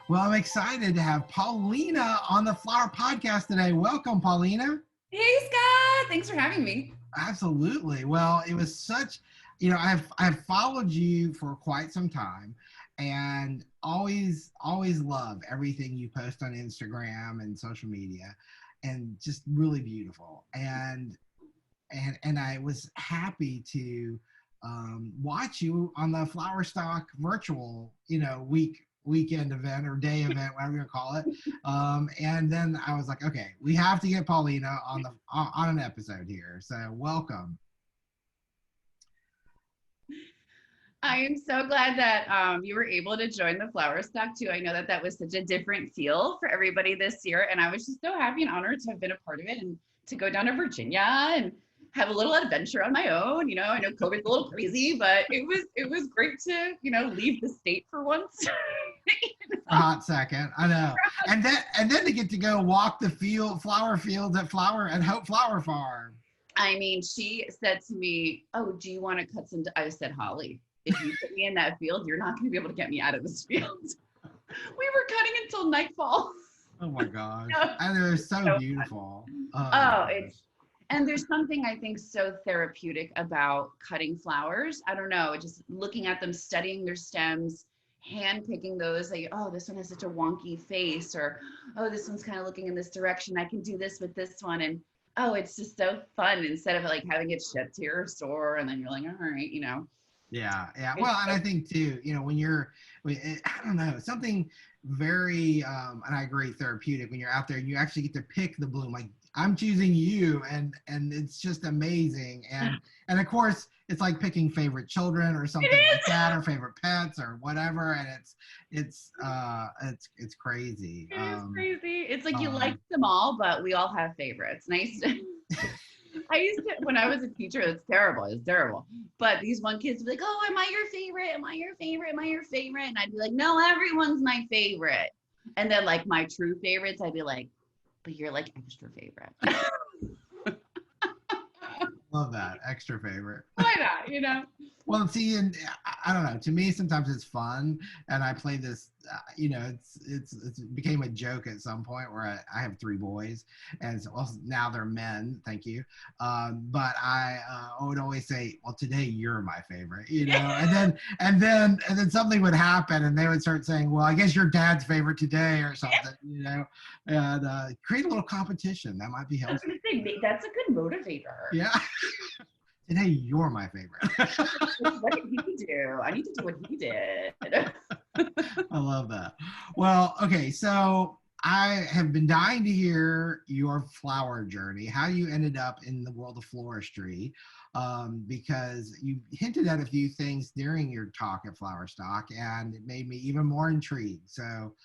Well, I'm excited to have Paulina on the Flower Podcast today. Welcome, Paulina. Hey, Scott. Thanks for having me. Absolutely. Well, it was such, I've followed you for quite some time, and always love everything you post on Instagram and social media, and just really beautiful. And I was happy to watch you on the Flower Stock virtual, weekend event or day event, whatever you call it. And then I was like, okay, we have to get Paulina on an episode here. So welcome. I am so glad that you were able to join the Flower Stock too. I know that was such a different feel for everybody this year, and I was just so happy and honored to have been a part of it and to go down to Virginia and have a little adventure on my own. I know COVID's a little crazy, but it was great to leave the state for once. A hot second, I know, and then to get to go walk the flower fields at Hope Flower Farm. I mean, she said to me, "Oh, do you want to cut some?" I said, "Holly, if you put me in that field, you're not going to be able to get me out of this field." We were cutting until nightfall. Oh my gosh, and it was so beautiful. And there's something I think so therapeutic about cutting flowers. I don't know, just looking at them, studying their stems, hand picking those, like, oh, this one has such a wonky face, or oh, this one's kind of looking in this direction. I can do this with this one. And oh, it's just so fun instead of like having it shipped to your store and then you're like, all right, Yeah. Well, and I think too, I don't know, something very, and I agree, therapeutic when you're out there and you actually get to pick the bloom. Like, I'm choosing you, and it's just amazing. And of course, it's like picking favorite children or something like that, or favorite pets or whatever. And it's crazy. It is crazy. It's like you like them all, but we all have favorites. Nice. I used to, when I was a teacher, it's terrible. It's terrible. But these one kids would be like, oh, am I your favorite? Am I your favorite? Am I your favorite? And I'd be like, no, everyone's my favorite. And then like my true favorites, I'd be like, but you're like extra favorite. Love that. Extra favorite. Why not, Well, see, and I don't know, to me, sometimes it's fun. And I play this, it became a joke at some point where I have 3 boys, and so, well, now they're men, thank you. But I would always say, well, today you're my favorite, and then something would happen and they would start saying, well, I guess you're dad's favorite today or something, and create a little competition. That might be helpful. I was gonna say, that's a good motivator. Yeah. Today you're my favorite. What did he do? I need to do what he did. I love that. Well, okay, so I have been dying to hear your flower journey, how you ended up in the world of floristry, because you hinted at a few things during your talk at Flower Stock, and it made me even more intrigued. So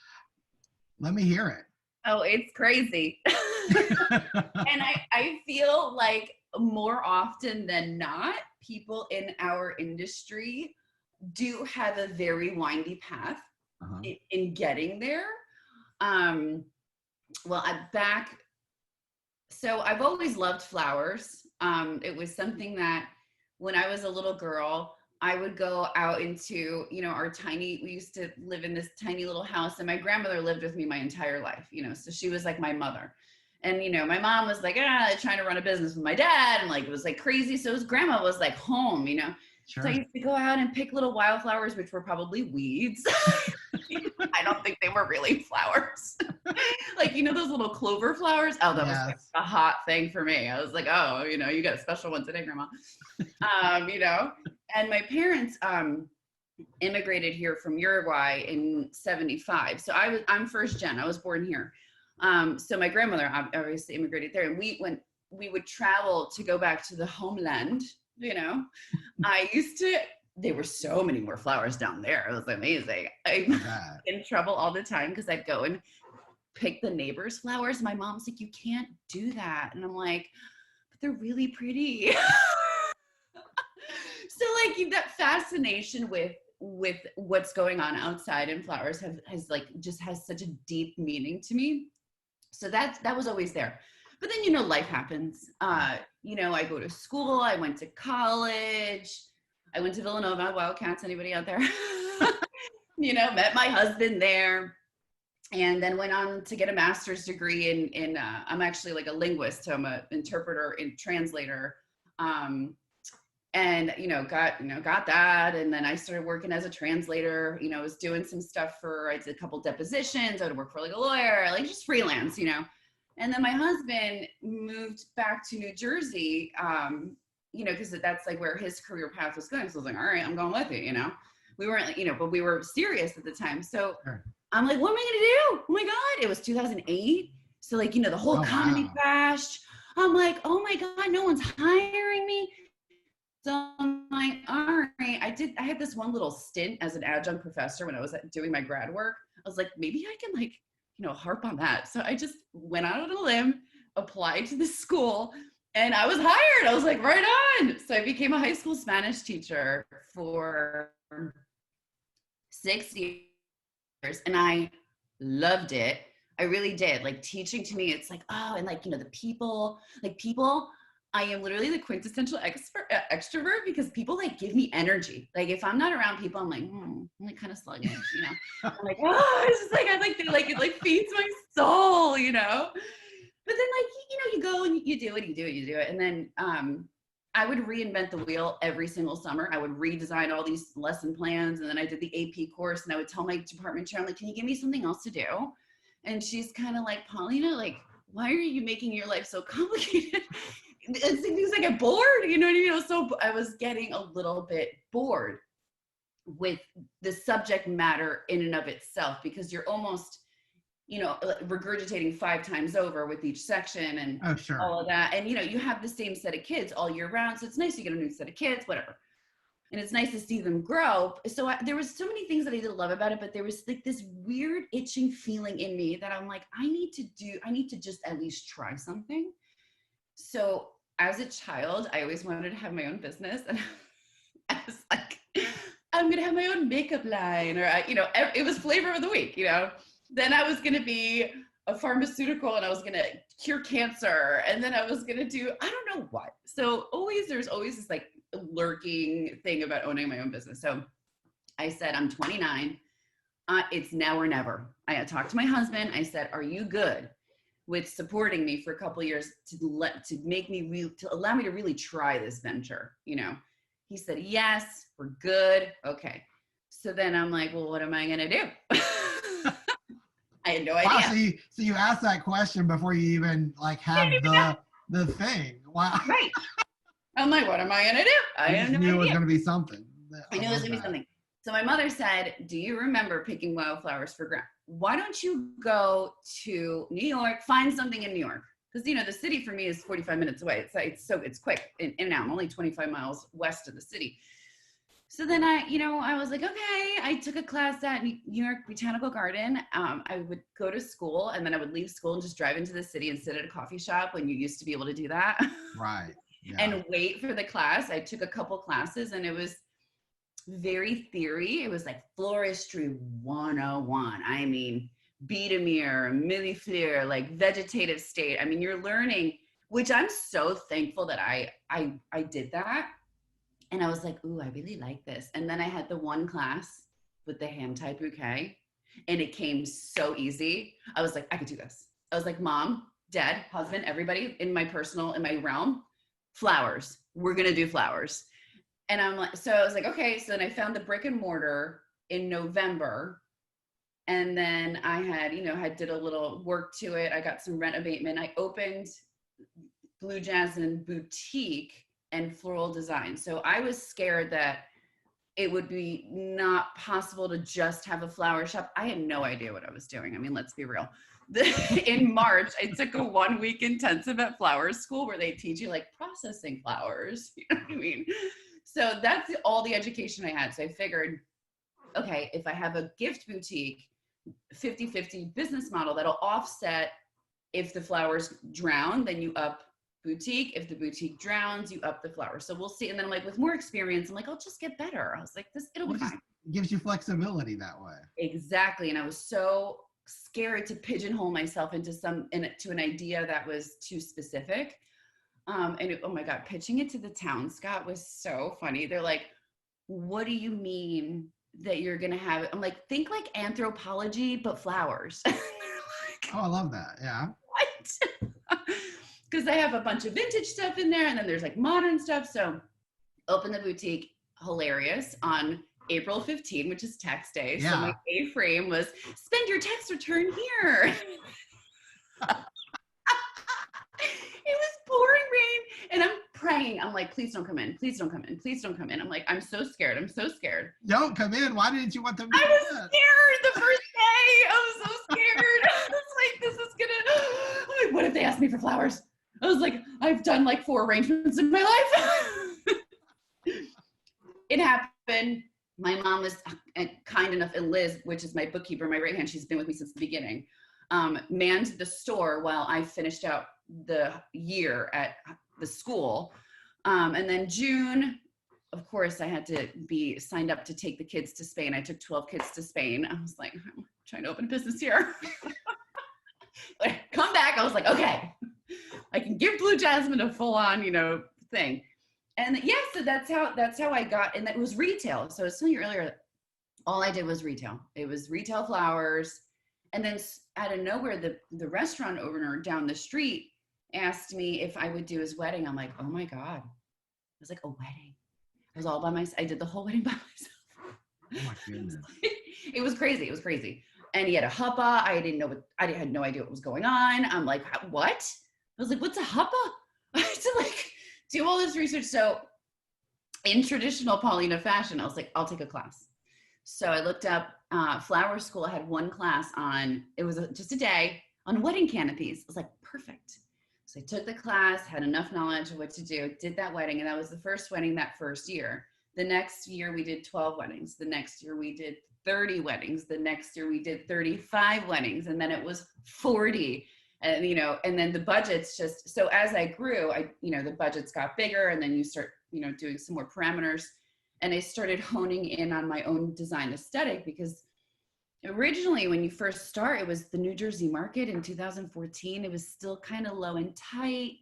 let me hear it. Oh, it's crazy. And I feel like more often than not, people in our industry do have a very windy path in getting there. Well, so I've always loved flowers. It was something that when I was a little girl, I would go out into, we used to live in this tiny little house, and my grandmother lived with me my entire life, so she was like my mother. And, my mom was like, trying to run a business with my dad, and like, it was like crazy. So his grandma was like home, Sure. So I used to go out and pick little wildflowers, which were probably weeds. I don't think they were really flowers. Like, those little clover flowers. Oh, that was like a hot thing for me. I was like, oh, you got a special one today, Grandma. And my parents immigrated here from Uruguay in 1975. So I'm first gen. I was born here. So my grandmother obviously immigrated there, and we would travel to go back to the homeland, there were so many more flowers down there. It was amazing. I'm in trouble all the time because I'd go and pick the neighbors' flowers. My mom's like, you can't do that. And I'm like, but they're really pretty. So like that fascination with what's going on outside in flowers has such a deep meaning to me. So that was always there. But then, life happens. I go to school, I went to college, I went to Villanova, Wildcats, anybody out there? Met my husband there. and then went on to get a master's degree in I'm actually like a linguist, so I'm an interpreter and translator. And got that, and then I started working as a translator. I was doing some stuff I did a couple depositions. I would work for like a lawyer, like just freelance. And then my husband moved back to New Jersey, because that's like where his career path was going. So I was like, all right, I'm going with it. We weren't, but we were serious at the time. So Sure. I'm like, what am I gonna do? Oh my God, it was 2008. So like, the whole economy crashed. I'm like, oh my God, no one's hiring me. So I'm like, all right, I had this one little stint as an adjunct professor when I was doing my grad work. I was like, maybe I can harp on that. So I just went out on a limb, applied to the school, and I was hired. I was like, right on. So I became a high school Spanish teacher for 6 years, and I loved it. I really did. Like, teaching to me, it's like, oh, and like, the people, I am literally the quintessential extrovert, because people like give me energy. Like, if I'm not around people, I'm like kind of sluggish, I'm like, oh, it's just like, it like feeds my soul, But then you go and you do it. And then I would reinvent the wheel every single summer. I would redesign all these lesson plans. And then I did the AP course, and I would tell my department chair, I'm like, can you give me something else to do? And she's kind of like, Paulina, like, why are you making your life so complicated? It's things I get bored, you know what I mean? So I was getting a little bit bored with the subject matter in and of itself, because you're almost, regurgitating 5 times over with each section and all of that. And, you have the same set of kids all year round. So it's nice to get a new set of kids, whatever. And it's nice to see them grow. So there was so many things that I did love about it, but there was like this weird itching feeling in me that I'm like, I need to just at least try something. So as a child, I always wanted to have my own business. And I was like, I'm going to have my own makeup line, or, it was flavor of the week, Then I was going to be a pharmaceutical, and I was going to cure cancer. And then I was going to do, I don't know what. So there's always this like lurking thing about owning my own business. So I said, I'm 29. It's now or never. I had talked to my husband. I said, are you good with supporting me for a couple of years to allow me to really try this venture? He said, yes, we're good. Okay. So then I'm like, well, what am I going to do? I had no idea. So you asked that question before you even like have the thing. Wow. Right. I'm like, what am I going to do? I knew it was going to be something. I knew it was going to be something. So my mother said, do you remember picking wildflowers for grant? Why don't you go to New York, find something in New York? Because, the city for me is 45 minutes away. It's quick in and out. I'm only 25 miles west of the city. So then I was like, okay, I took a class at New York Botanical Garden. I would go to school, and then I would leave school and just drive into the city and sit at a coffee shop when you used to be able to do that. Right. Yeah. And wait for the class. I took a couple classes, and it was very theory. It was like floristry 101. I mean, Biedermeier, millefleur, like vegetative state. I mean, you're learning, which I'm so thankful that I did that. And I was like, ooh, I really like this. And then I had the one class with the hand-tied bouquet, and it came so easy. I was like, I could do this. I was like, mom, dad, husband, everybody in my realm, flowers. We're going to do flowers. And I'm like, so I was like, okay. So then I found the brick and mortar in November. And then I did a little work to it. I got some rent abatement. I opened Blue Jasmine Boutique and Floral Design. So I was scared that it would be not possible to just have a flower shop. I had no idea what I was doing. I mean, let's be real. In March, I took a 1-week intensive at flower school where they teach you like processing flowers. You know what I mean? So that's all the education I had. So I figured, okay, if I have a gift boutique, 50-50 business model, that'll offset. If the flowers drown, then you up boutique. If the boutique drowns, you up the flowers. So we'll see. And then I'm like, with more experience, I'm like, I'll just get better. I was like, it'll be fine. Gives you flexibility that way. Exactly. And I was so scared to pigeonhole myself into an idea that was too specific. Oh my God, pitching it to the town, Scott, was so funny. They're like, what do you mean that you're going to have, I'm like, think like anthropology, but flowers. And they're like, Oh, I love that. Yeah. what? Because I have a bunch of vintage stuff in there, and then there's like modern stuff. So open the boutique, hilarious, on April 15, which is tax day. Yeah. So my A-frame was spend your tax return here. It was pouring rain, and I'm praying. I'm like, please don't come in. Please don't come in. Please don't come in. I'm like, I'm so scared. I'm so scared. Don't come in. Why didn't you want them to I come was in? scared the first day. I was so scared. I was like, this is gonna, I'm like, what if they ask me for flowers? I was like, I've done like 4 arrangements in my life. It happened. My mom was kind enough, and Liz, which is my bookkeeper, my right hand, she's been with me since the beginning, manned the store while I finished out the year at the school. And then June, of course, I had to be signed up to take the kids to Spain. I took 12 kids to Spain. I was like, I'm trying to open a business here. Like, come back. I was like, okay, I can give Blue Jasmine a full on, thing. And yeah, so that's how I got, and that was retail. So I was telling you earlier, all I did was retail. It was retail flowers. And then out of nowhere, the restaurant owner down the street asked me if I would do his wedding. I'm like, oh my God. It was like a wedding. I was all by myself. I did the whole wedding by myself. Oh my goodness. It was crazy. It was crazy. And he had a huppah. I had no idea what was going on. I'm like, what? I was like, what's a huppah? I had to like do all this research. So in traditional Paulina fashion, I was like, I'll take a class. So I looked up flower school. I had one class on, it was just a day on wedding canopies. I was like, perfect. So I took the class, had enough knowledge of what to do, did that wedding. And that was the first wedding that first year. The next year we did 12 weddings. The next year we did 30 weddings. The next year we did 35 weddings. And then it was 40. And, and then the budgets just, so as I grew, the budgets got bigger, and then you start, doing some more parameters. And I started honing in on my own design aesthetic, because originally when you first start, it was the New Jersey market in 2014. It was still kind of low and tight.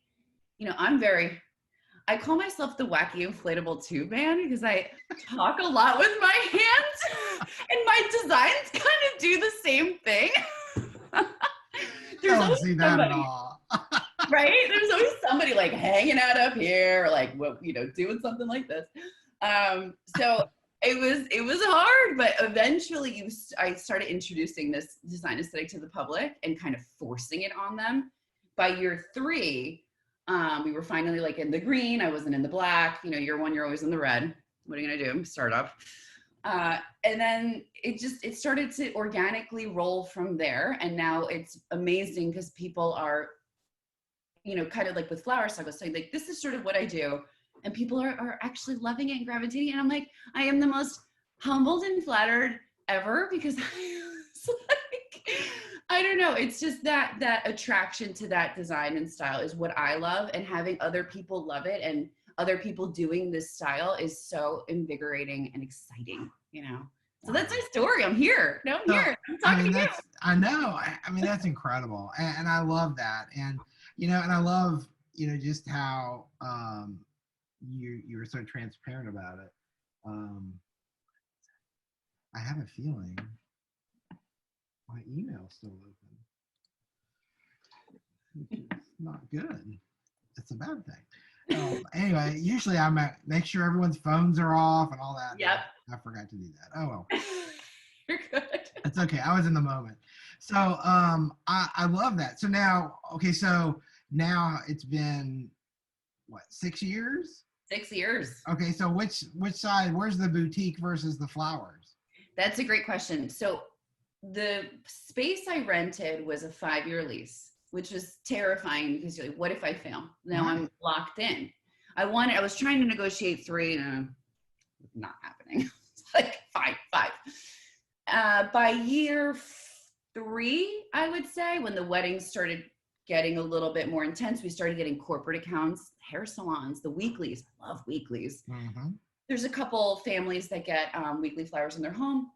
I call myself the wacky inflatable tube man, because I talk a lot with my hands, and my designs kind of do the same thing. I don't see that at all. Right? There's always somebody like hanging out up here, or like, doing something like this. So it was hard, but eventually I started introducing this design aesthetic to the public and kind of forcing it on them. By year 3, we were finally like in the green. I wasn't in the black. Year 1, you're always in the red. What are you gonna do? Startup. And then it started to organically roll from there. And now it's amazing, because people are, kind of like with flower stock, I was saying, like, this is sort of what I do. And people are actually loving it and gravitating. And I'm like, I am the most humbled and flattered ever, because it's like, I don't know. It's just that attraction to that design and style is what I love. And having other people love it and other people doing this style is so invigorating and exciting, So that's my story. I'm here. No, I'm here. I'm talking to you. I know. I mean, that's incredible. And I love that. And, and I love, just how you were so transparent about it. I have a feeling my email's still open, which is not good. It's a bad thing. Anyway, usually make sure everyone's phones are off and all that. Yep. I forgot to do that. Oh well. You're good. It's okay. I was in the moment. So I love that. So now it's been what, 6 years? 6 years. Okay, so which side? Where's the boutique versus the flowers? That's a great question. So the space I rented was a 5-year lease, which was terrifying, because you're like, what if I fail? Now right. I'm locked in. I was trying to negotiate 3, and not happening. Like five. By year 3, I would say, when the weddings started getting a little bit more intense, we started getting corporate accounts, hair salons, the weeklies. I love weeklies. Mm-hmm. There's a couple families that get weekly flowers in their home.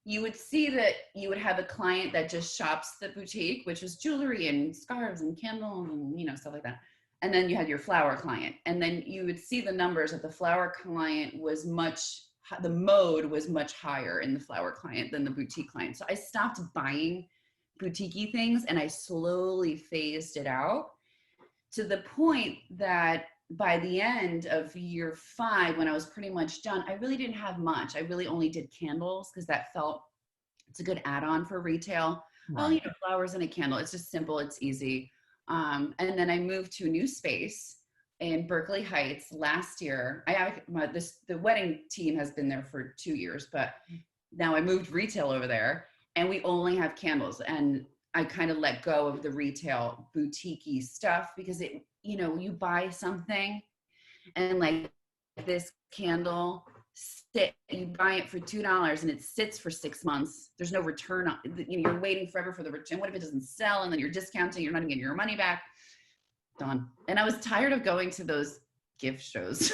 You would see that you would have a client that just shops the boutique, which is jewelry and scarves and candles and stuff like that. And then you had your flower client. And then you would see the numbers that the flower client was much the mode was much higher in the flower client than the boutique client. So I stopped buying boutique-y things and I slowly phased it out to the point that by the end of year 5, when I was pretty much done, I really didn't have much. I really only did candles because that felt, it's a good add-on for retail. Right. Oh, you know, flowers and a candle. It's just simple. It's easy. And then I moved to a new space in Berkeley Heights last year. The wedding team has been there for 2 years, but now I moved retail over there and we only have candles. And I kind of let go of the retail boutique-y stuff because it, you know, you buy something and like this candle, you buy it for $2 and it sits for 6 months. There's no return on, you know, you're waiting forever for the return. What if it doesn't sell and then you're discounting, you're not getting your money back? Done. And I was tired of going to those gift shows.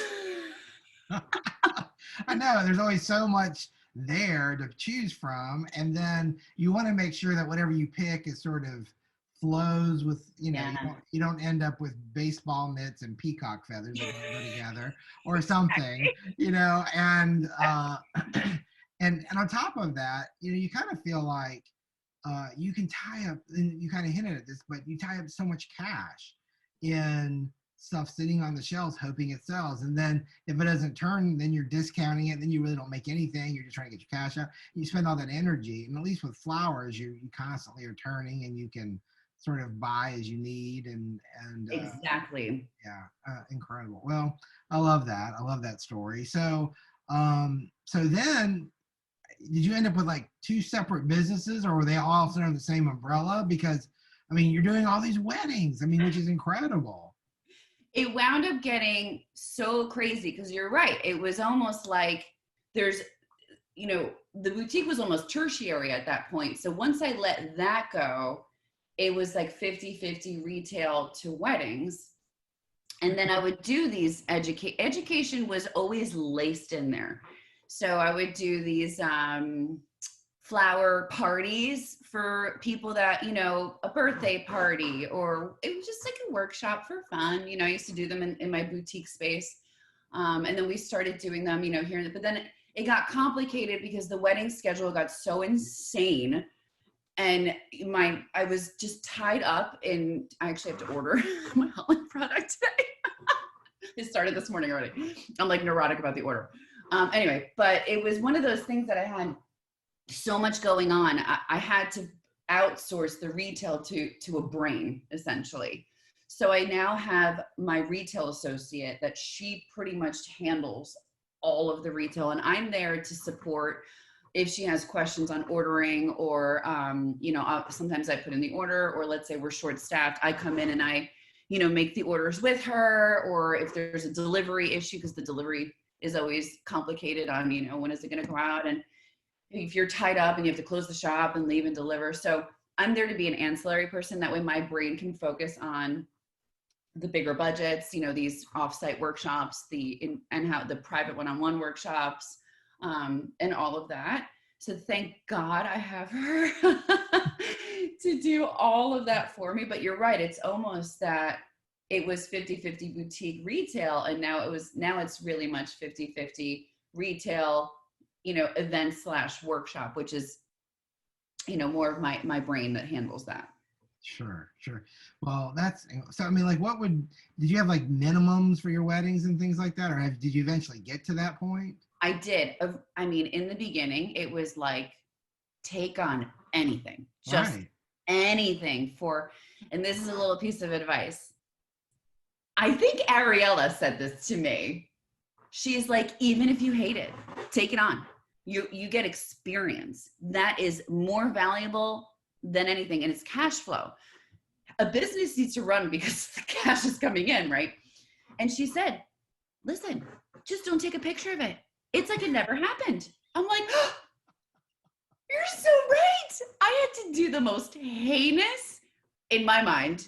I know there's always so much there to choose from, and then you want to make sure that whatever you pick is sort of flows with, you know, you don't end up with baseball mitts and peacock feathers that go together or something, you know, and and on top of that, you know, you kind of feel like you can tie up, and you kind of hinted at this, but you tie up so much cash in stuff sitting on the shelves hoping it sells, and then if it doesn't turn, then you're discounting it, then you really don't make anything, you're just trying to get your cash out, you spend all that energy. And at least with flowers, you constantly are turning and you can sort of buy as you need, and exactly. Incredible. Well, I love that story. So so then did you end up with like 2 separate businesses, or were they all under the same umbrella? Because I mean, you're doing all these weddings, I mean, which is incredible. It wound up getting so crazy because you're right. It was almost like there's, you know, the boutique was almost tertiary at that point. So once I let that go, it was like 50-50 retail to weddings. And then I would do these education was always laced in there. So I would do these flower parties for people that, you know, a birthday party, or it was just like a workshop for fun. You know, I used to do them in my boutique space. And then we started doing them, you know, here, but then it got complicated because the wedding schedule got so insane. And I was just tied up in, I actually have to order my Holland product today. It started this morning already. I'm like neurotic about the order. Anyway, but it was one of those things that I had so much going on. I had to outsource the retail to a brain, essentially. So I now have my retail associate that she pretty much handles all of the retail, and I'm there to support if she has questions on ordering, or you know, sometimes I put in the order, or let's say we're short staffed, I come in and I, you know, make the orders with her, or if there's a delivery issue, because the delivery is always complicated on, you know, when is it going to go out, and if you're tied up and you have to close the shop and leave and deliver. So I'm there to be an ancillary person. That way my brain can focus on the bigger budgets, you know, these offsite workshops, and how the private one-on-one workshops, and all of that. So thank God I have her to do all of that for me. But you're right. It's almost that it was 50-50 boutique retail. And now it's really much 50-50 retail, you know, event/workshop, which is, you know, more of my brain that handles that. Sure. Well, that's, so I mean, like, did you have like minimums for your weddings and things like that, or did you eventually get to that point? I did. I mean, in the beginning, it was like, take on anything, just anything and this is a little piece of advice. I think Ariella said this to me. She's like, even if you hate it, take it on. You get experience. That is more valuable than anything. And it's cash flow. A business needs to run because the cash is coming in, right? And she said, listen, just don't take a picture of it. It's like it never happened. I'm like, oh, you're so right. I had to do the most heinous, in my mind,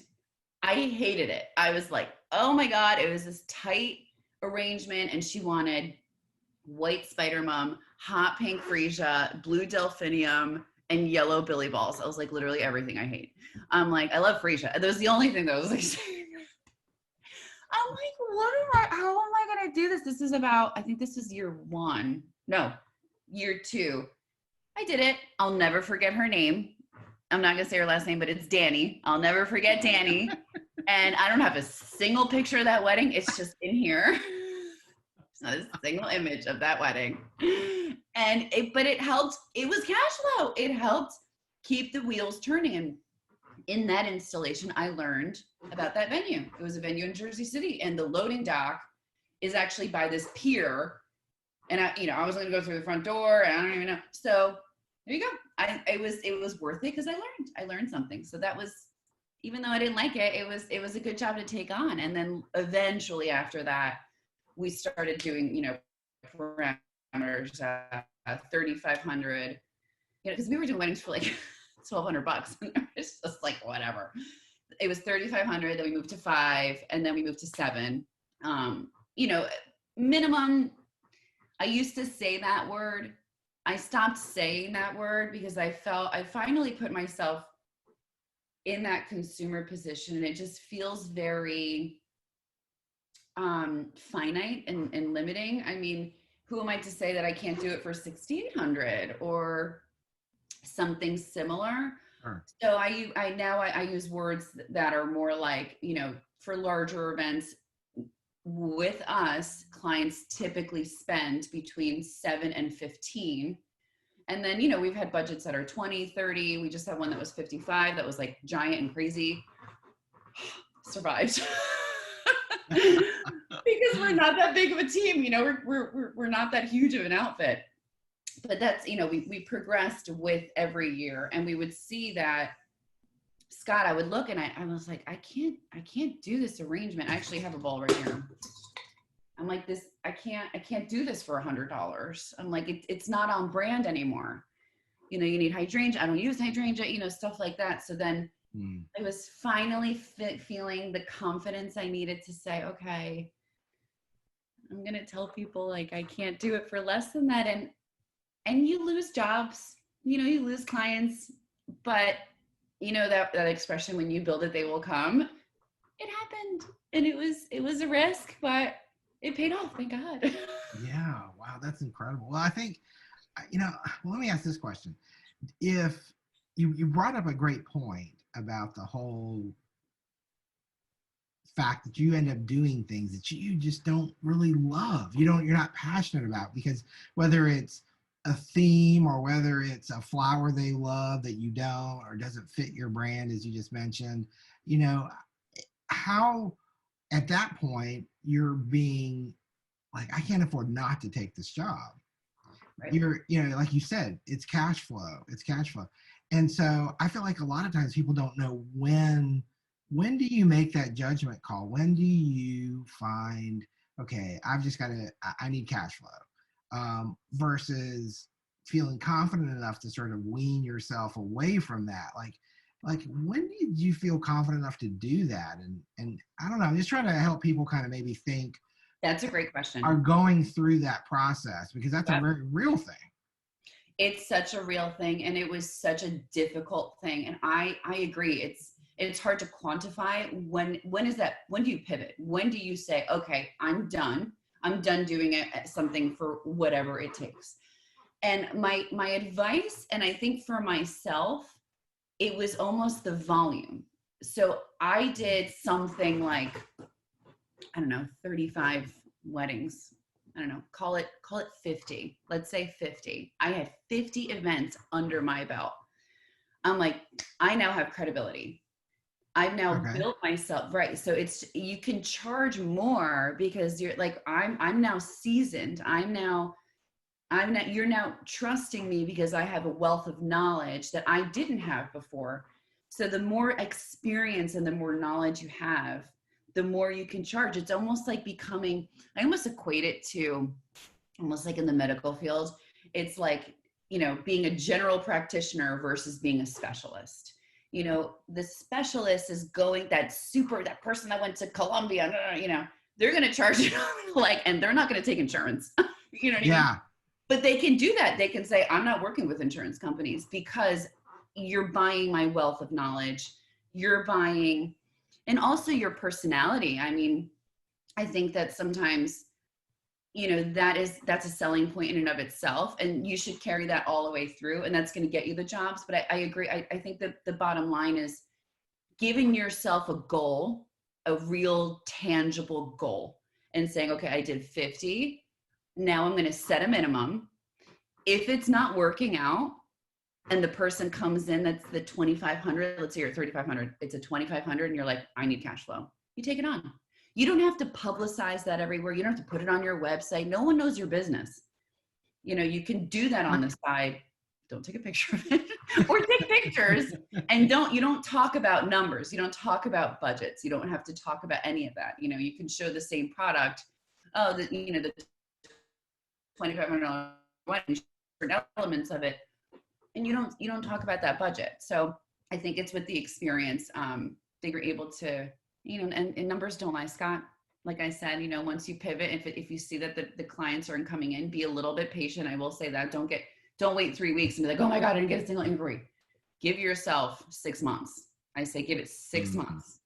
I hated it. I was like, oh my God, it was this tight arrangement, and she wanted white spider mum, hot pink freesia, blue delphinium, and yellow billy balls. I was like, literally everything I hate. I'm like, I love freesia. That was the only thing that was like, I'm like, how am I going to do this? This is about, I think this is year 1. No, year 2, I did it. I'll never forget her name. I'm not going to say her last name, but it's Danny. I'll never forget Danny. And I don't have a single picture of that wedding. It's just in here. There's not a single image of that wedding. But it helped. It was cash flow. It helped keep the wheels turning. And in that installation, I learned about that venue. It was a venue in Jersey City, and the loading dock is actually by this pier. And I was going to go through the front door, and I don't even know. So there you go. It was worth it because I learned something. So that was, even though I didn't like it, it was a good job to take on. And then eventually after that, we started doing, parameters, 3,500, because we were doing weddings for like $1,200. It's just like, whatever. It was 3,500. Then we moved to 5, and then we moved to 7. Minimum. I used to say that word. I stopped saying that word because I finally put myself in that consumer position, and it just feels very finite and limiting. I mean, who am I to say that I can't do it for 1,600 or something similar? Sure. So I use words that are more like, for larger events. With us, clients typically spend between 7 and 15. And then, we've had budgets that are 20, 30. We just had one that was 55. That was like giant and crazy. Survived. Because we're not that big of a team, we're not that huge of an outfit. But that's, we progressed with every year, and we would see that, Scott, I would look and I was like, I can't do this arrangement. I actually have a ball right here. I'm like, I can't do this for $100. I'm like, it's not on brand anymore. You need hydrangea. I don't use hydrangea, stuff like that. So then I was finally feeling the confidence I needed to say, okay, I'm going to tell people like, I can't do it for less than that. And you lose jobs, you lose clients, but that expression, when you build it, they will come. It happened, and it was a risk, but it paid off. Thank God. Yeah. Wow. That's incredible. Well, I think, let me ask this question. If you brought up a great point about the whole fact that you end up doing things that you just don't really love, you're not passionate about, because whether it's a theme or whether it's a flower they love that you don't, or doesn't fit your brand, as you just mentioned, how at that point you're being like, I can't afford not to take this job. Right. You're, like you said, it's cash flow. And so I feel like a lot of times people don't know when do you make that judgment call? When do you find, okay, I need cash flow, versus feeling confident enough to sort of wean yourself away from that. Like when did you feel confident enough to do that? And I don't know, I'm just trying to help people kind of maybe think. That's a great question. Are going through that process, because that's a very real thing. It's such a real thing, and it was such a difficult thing. And I agree. It's hard to quantify. When do you pivot? When do you say, okay, I'm done doing it at something for whatever it takes? And my advice, and I think for myself, it was almost the volume. So I did something like, I don't know, 35 weddings. I don't know, call it 50. Let's say 50. I had 50 events under my belt. I'm like, I now have credibility. I've now built myself, right? So you can charge more because you're like, I'm now seasoned. You're now trusting me because I have a wealth of knowledge that I didn't have before. So the more experience and the more knowledge you have, the more you can charge. It's almost like I almost equate it to almost like in the medical field. It's like, being a general practitioner versus being a specialist. The specialist is that person that went to Columbia, they're going to charge you and they're not going to take insurance. You know what I mean? But they can do that. They can say, I'm not working with insurance companies because you're buying my wealth of knowledge. You're buying, and also your personality. I mean, I think that sometimes, that's a selling point in and of itself, and you should carry that all the way through, and that's going to get you the jobs. But I agree. I think that the bottom line is giving yourself a goal, a real tangible goal, and saying, okay, I did 50. Now I'm going to set a minimum. If it's not working out and the person comes in, that's the 2,500, let's say you're 3,500, it's a 2,500 and you're like, I need cash flow. You take it on. You don't have to publicize that everywhere. You don't have to put it on your website. No one knows your business. You can do that on the side. Don't take a picture of it or take pictures, and you don't talk about numbers. You don't talk about budgets. You don't have to talk about any of that. You can show the same product. Oh, the $2,500 different elements of it, and you don't talk about that budget. So I think it's with the experience that you're able to, and numbers don't lie, Scott. Like I said, once you pivot, if you see that the clients aren't coming in, be a little bit patient. I will say that don't wait 3 weeks and be like, oh my God, I didn't get a single inquiry. Give yourself 6 months. I say, give it 6 months.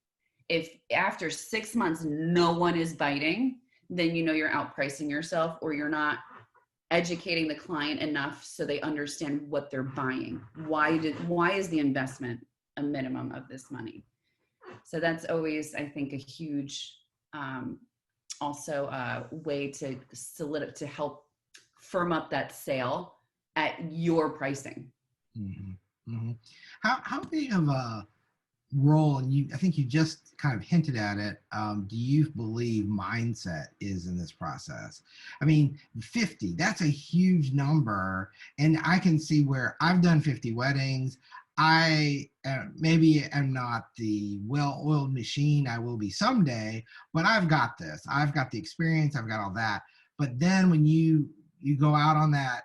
If after 6 months, no one is biting, then you're outpricing yourself, or you're not educating the client enough so they understand what they're buying. Why is the investment a minimum of this money? So that's always, I think, a huge, also way to help firm up that sale at your pricing. Mm-hmm. Mm-hmm. How big of a role, and I think you just kind of hinted at it, do you believe mindset is in this process? I mean, 50, that's a huge number. And I can see where I've done 50 weddings. I maybe am not the well-oiled machine I will be someday, but I've got this. I've got the experience. I've got all that. But then when you go out on that,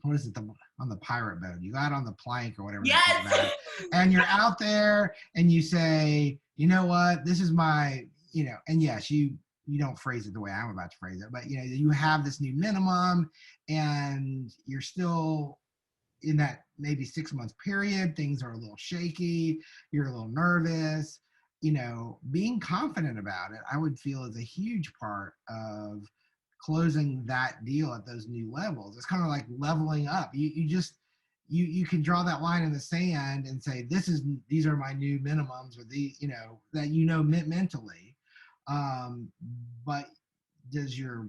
what is it, on the pirate boat, you got on the plank or whatever. Yes. And you're out there and you say, you know what, this is my, and yes, you don't phrase it the way I'm about to phrase it, but you have this new minimum and you're still in that maybe 6 month period. Things are a little shaky. You're a little nervous. Being confident about it, I would feel, is a huge part of closing that deal at those new levels. It's kind of like leveling up. You can draw that line in the sand and say, these are my new minimums, or these, that mentally. But does your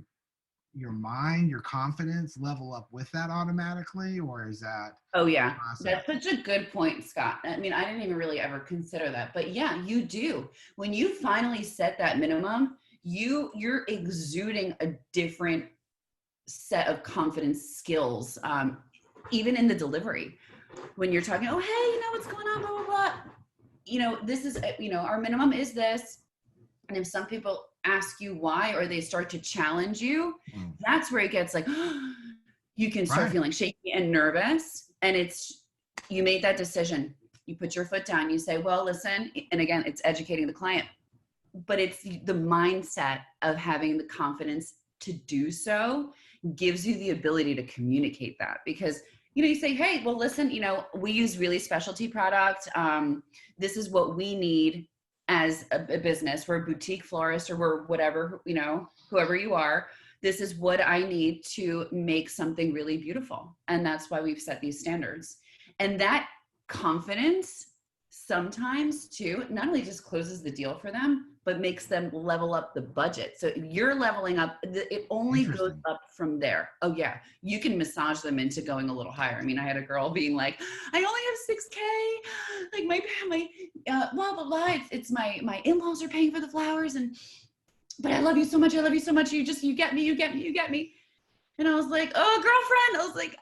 mind, your confidence level up with that automatically, or is that? Oh yeah, that's such a good point, Scott. I mean, I didn't even really ever consider that, but yeah, you do. When you finally set that minimum, you're exuding a different set of confidence skills, even in the delivery. When you're talking, oh, hey, what's going on, blah, blah, blah. This is, our minimum is this. And if some people ask you why, or they start to challenge you, that's where it gets like, you can start feeling shaky and nervous. And you made that decision. You put your foot down, you say, well, listen, and again, it's educating the client. But it's the mindset of having the confidence to do so gives you the ability to communicate that, because, you say, hey, well, listen, we use really specialty product. This is what we need as a business. We're a boutique florist, or we're whatever, whoever you are. This is what I need to make something really beautiful. And that's why we've set these standards. And that confidence sometimes too, not only just closes the deal for them, but makes them level up the budget. So you're leveling up, it only goes up from there. Oh yeah, you can massage them into going a little higher. I mean, I had a girl being like, I only have 6K, like my blah, blah, blah. It's my in-laws are paying for the flowers, but I love you so much. I love you so much. You get me. And I was like, oh, girlfriend. I was like,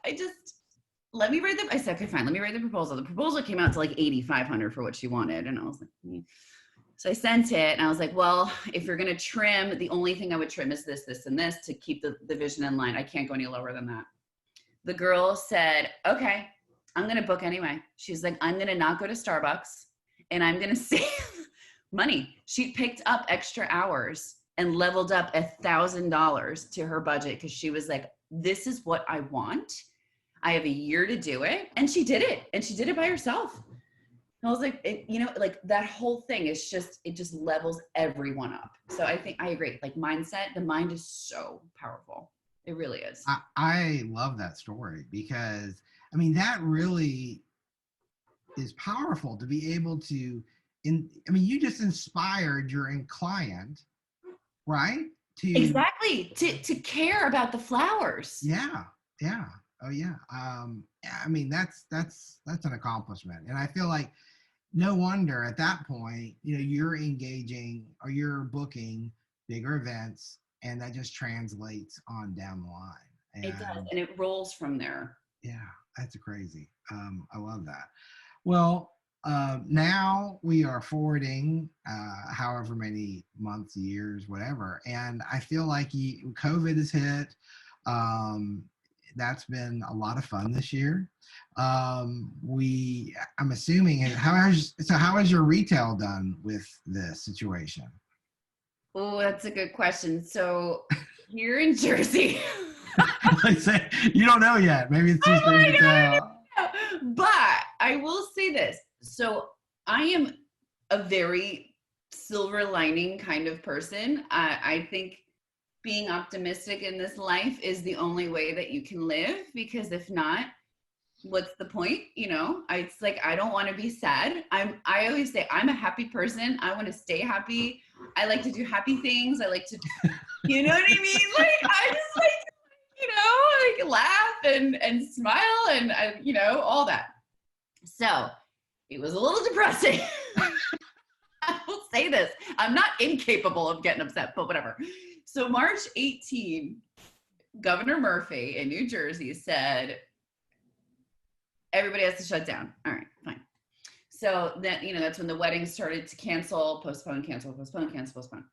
let me write I said, okay, fine. Let me write the proposal. The proposal came out to like $8,500 for what she wanted. And I was like, So I sent it, and I was like, well, if you're going to trim, the only thing I would trim is this, this, and this to keep the vision in line. I can't go any lower than that. The girl said, okay, I'm going to book anyway. She's like, I'm going to not go to Starbucks, and I'm going to save money. She picked up extra hours and leveled up $1,000 to her budget, because she was like, this is what I want. I have a year to do it. And she did it. And she did it by herself. I was like, like that whole thing is just, it just levels everyone up. So I think I agree. Like mindset, the mind is so powerful. It really is. I love that story because I mean that really is powerful to be able to I mean you just inspired your client, right? To Exactly. To care about the flowers. yeah, yeah. Oh yeah. I mean that's an accomplishment. And I feel like no wonder at that point, you're engaging or you're booking bigger events and that just translates on down the line. It does. And And it rolls from there. yeah, that's crazy. I love that. Well, now we are forwarding however many months, years, whatever, and I feel like COVID has hit. Um, that's been a lot of fun this year. I'm assuming. How has your retail done with this situation? Oh, that's a good question. So here in Jersey, I say you don't know yet. Maybe it's too oh soon my to tell. God, but I will say this. So I am a very silver lining kind of person. I think being optimistic in this life is the only way that you can live, because if not, what's the point? It's like, I don't want to be sad. I always say I'm a happy person. I want to stay happy. I like to do happy things. I like to, you know what I mean? Like, I just like, like laugh and smile and, all that. So it was a little depressing. I will say this. I'm not incapable of getting upset, but whatever. So March 18, Governor Murphy in New Jersey said, everybody has to shut down. All right, fine. So that, that's when the weddings started to cancel, postpone, cancel, postpone, cancel, postpone.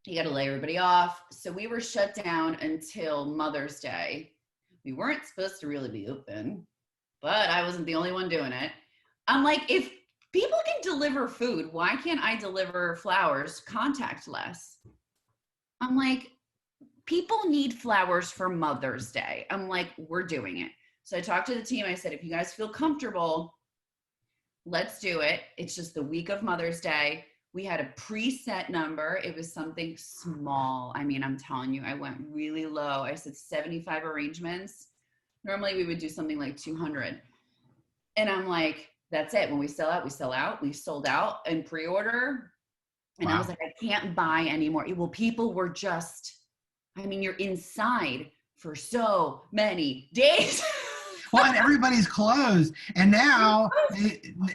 You got to lay everybody off. So we were shut down until Mother's Day. We weren't supposed to really be open, but I wasn't the only one doing it. I'm like, if people can deliver food, why can't I deliver flowers contactless? I'm like, people need flowers for Mother's Day. I'm like, we're doing it. So I talked to the team. I said, if you guys feel comfortable, let's do it. It's just the week of Mother's Day. We had a preset number. It was something small. I mean, I'm telling you, I went really low. I said 75 arrangements. Normally we would do something like 200. And I'm like, that's it. When we sell out, we sell out. We sold out in pre-order. And wow. I was like, I can't buy anymore. Well, people were just, you're inside for so many days. Well, and everybody's closed, and now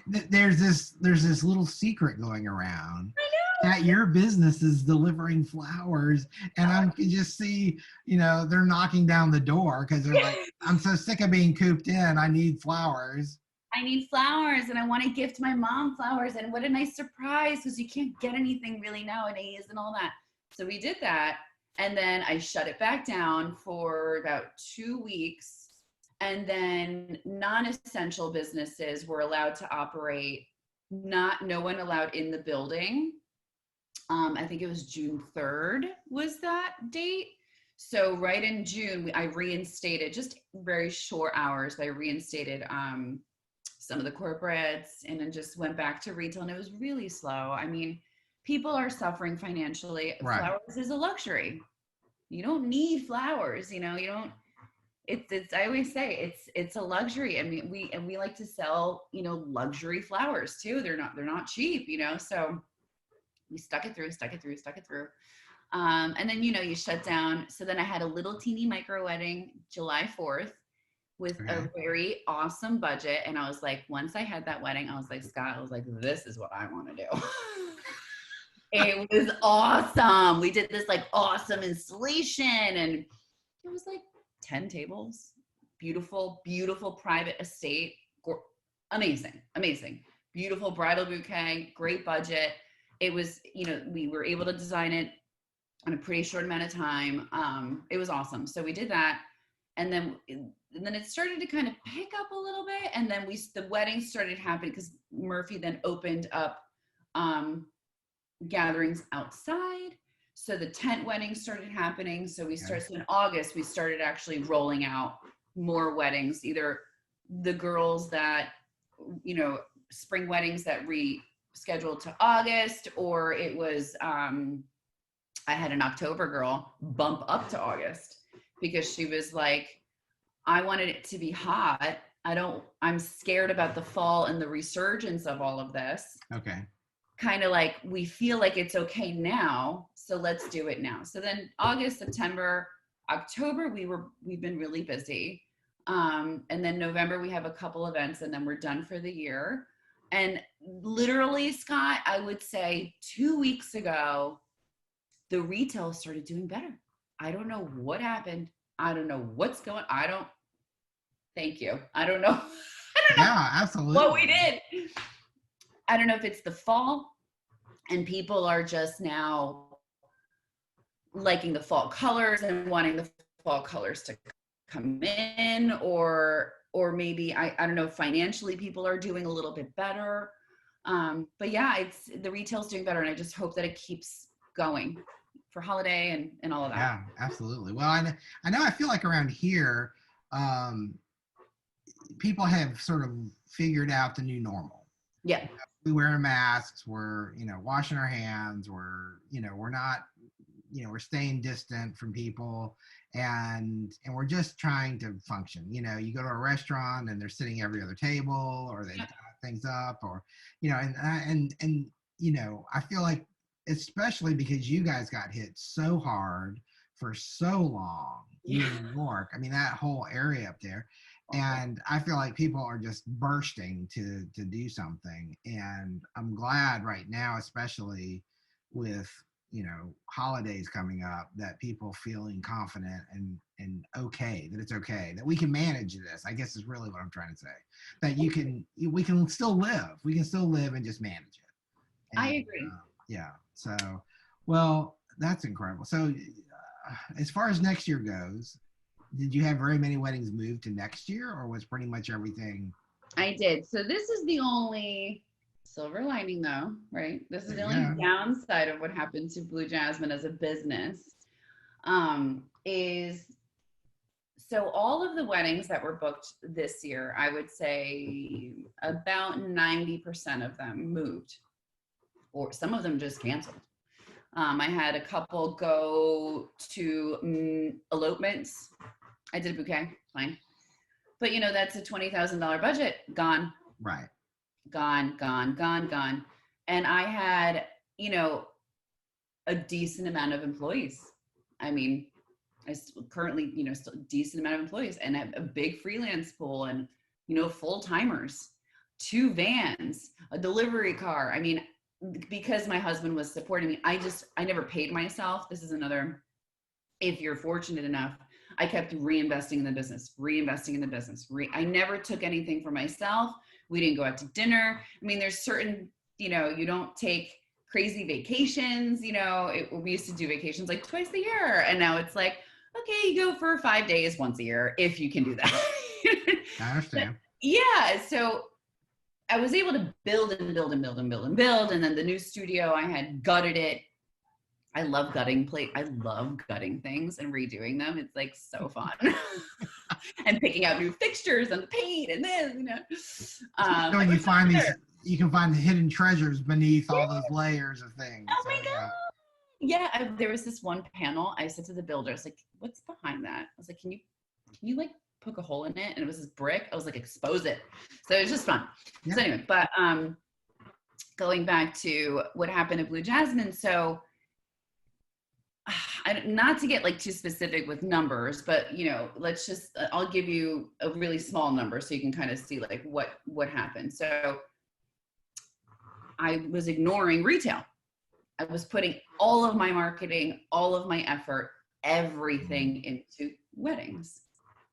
there's this little secret going around that your business is delivering flowers, and I can just see, they're knocking down the door because they're like, I'm so sick of being cooped in. I need flowers. I need flowers, and I want to gift my mom flowers, and what a nice surprise, because you can't get anything really nowadays and all that. So we did that, and then I shut it back down for about 2 weeks. And then non-essential businesses were allowed to operate, no one allowed in the building. I think it was June 3rd was that date. So right in June, I reinstated, just very short hours, but I reinstated some of the corporates and then just went back to retail, and it was really slow. People are suffering financially. Right. Flowers is a luxury. You don't need flowers, you don't. It's I always say it's a luxury. We like to sell, luxury flowers too. They're not cheap, so we stuck it through. And then, you shut down. So then I had a little teeny micro wedding July 4th with a very awesome budget. And I was like, once I had that wedding, I was like, Scott, this is what I want to do. It was awesome. We did this like awesome installation, and it was like 10 tables, beautiful private estate, amazing, beautiful bridal bouquet, great budget. It was, we were able to design it in a pretty short amount of time. It was awesome. So we did that. And then it started to kind of pick up a little bit. And then the wedding started happening because Murphy then opened up gatherings outside. So the tent weddings started happening. So so in August, we started actually rolling out more weddings, either the girls that spring weddings that rescheduled to August, or it was, I had an October girl bump up to August because she was like, I wanted it to be hot. I'm scared about the fall and the resurgence of all of this. Okay. Kind of like, we feel like it's okay now, so let's do it now. So then August, September, October, we've been really busy. And then November, we have a couple events, and then we're done for the year. And literally, Scott, I would say 2 weeks ago, the retail started doing better. I don't know what happened. I don't know what's going. Thank you. I don't know. Yeah, absolutely. What we did. I don't know if it's the fall and people are just now liking the fall colors and wanting the fall colors to come in, or maybe I don't know, financially people are doing a little bit better. But yeah, it's the retail's doing better, and I just hope that it keeps going for holiday and all of that. Yeah, absolutely. Well, I know I feel like around here, people have sort of figured out the new normal. Yeah. We wear masks, we're, washing our hands, we're not, we're staying distant from people, and we're just trying to function. You go to a restaurant and they're sitting every other table, or they've got things up, or, and I feel like, especially because you guys got hit so hard for so long in New York. I mean, that whole area up there. And I feel like people are just bursting to do something. And I'm glad right now, especially with, holidays coming up, that people feeling confident and okay, that it's okay, that we can manage this, I guess is really what I'm trying to say. That we can still live. We can still live and just manage it. And, I agree. Yeah. So, well, that's incredible. So, as far as next year goes, did you have very many weddings moved to next year, or was pretty much everything? I did. So this is the only silver lining, though, right? This is the only downside of what happened to Blue Jasmine as a business. Is so all of the weddings that were booked this year, I would say about 90% of them moved, or some of them just canceled. I had a couple go to elopements. I did a bouquet, fine. But that's a $20,000 budget gone. Right. Gone. And I had, a decent amount of employees. I mean, I currently, still a decent amount of employees, and a big freelance pool, and, full timers, 2 vans, a delivery car. I mean, because my husband was supporting me, I never paid myself. This is another, if you're fortunate enough, I kept reinvesting in the business. I never took anything for myself. We didn't go out to dinner. I mean, there's certain, you don't take crazy vacations. We used to do vacations like twice a year. And now it's like, okay, you go for 5 days once a year, if you can do that. I understand. Yeah. So I was able to build. And then the new studio, I had gutted it. I love gutting things and redoing them. It's like so fun. And picking out new fixtures and the paint and this, when you find you can find the hidden treasures beneath all those layers of things. Oh my God. Yeah. There was this one panel. I said to the builder, I was like, what's behind that? I was like, can you like poke a hole in it? And it was this brick. I was like, expose it. So it was just fun. Yeah. So anyway, but going back to what happened at Blue Jasmine. So not to get like too specific with numbers, but let's just, I'll give you a really small number so you can kind of see like what happened. So I was ignoring retail. I was putting all of my marketing, all of my effort, everything into weddings